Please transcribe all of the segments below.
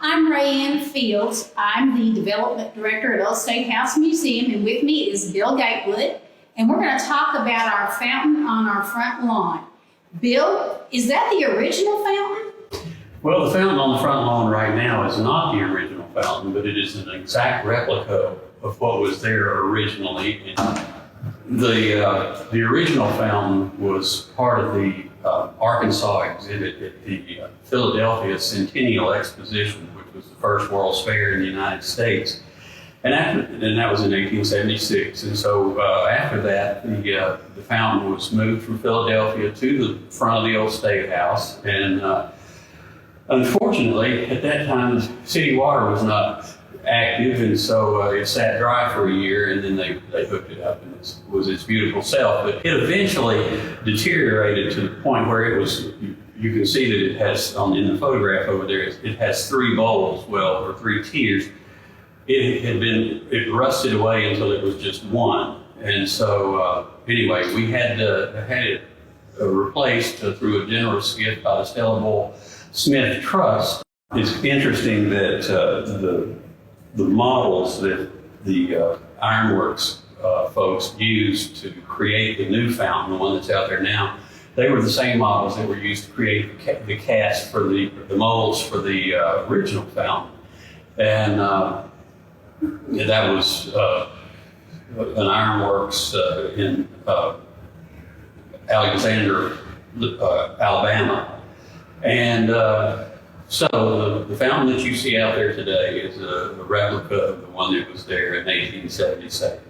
I'm Rayanne Fields. I'm the Development Director at Old State House Museum, and with me is Bill Gatewood, and we're going to talk about our fountain on our front lawn. Bill, is that the original fountain? Well, the fountain on the front lawn right now is not the original fountain, but it is an exact replica of what was there originally. The original fountain was part of the Arkansas exhibit at the Philadelphia Centennial Exposition, which was the first World's Fair in the United States. And that was in 1876. And so after that, the fountain was moved from Philadelphia to the front of the Old State House. And unfortunately, at that time, city water was not active, and so it sat dry for a year, and then they hooked it up, and it was its beautiful self. But it eventually deteriorated to the point where it was, you can see that it has, in the photograph over there, it has three bowls, or three tiers. It rusted away until it was just one. And so anyway, we had it replaced through a generous gift by the Stella Bull Smith Trust. It's interesting that the models that the Ironworks folks used to create the new fountain, the one that's out there now, they were the same models that were used to create the cast for the molds for the original fountain. And that was an Ironworks in Alexander, Alabama. And so the fountain that you see out there today is a replica of the one that was there in 1877.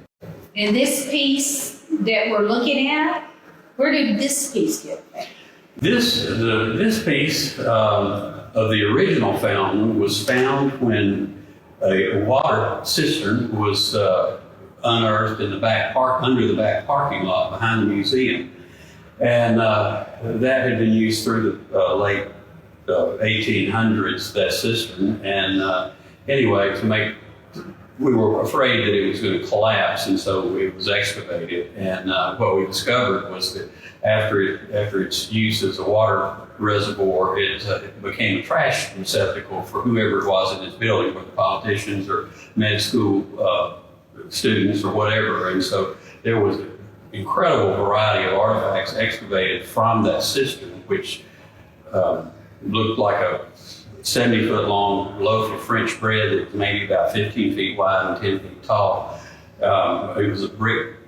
And this piece that we're looking at, where did this piece get made? This piece of the original fountain was found when a water cistern was unearthed in the under the back parking lot behind the museum. And that had been used through the late 1800s, that cistern. And anyway, we were afraid that it was going to collapse, and so it was excavated. And what we discovered was that after its use as a water reservoir, it became a trash receptacle for whoever it was in this building, whether politicians or med school students or whatever. And so there was an incredible variety of artifacts excavated from that cistern, which looked like a 70-foot long loaf of French bread that was maybe about 15 feet wide and 10 feet tall. It was a brick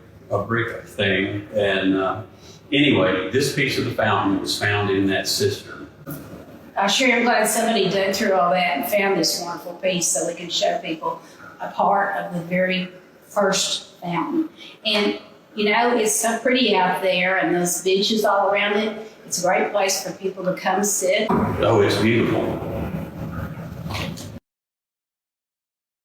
thing. And anyway, this piece of the fountain was found in that cistern. I sure am glad somebody dug through all that and found this wonderful piece so we can show people a part of the very first fountain. And you know, it's so pretty out there, and those benches all around it. It's a great place for people to come sit. Oh, it's beautiful.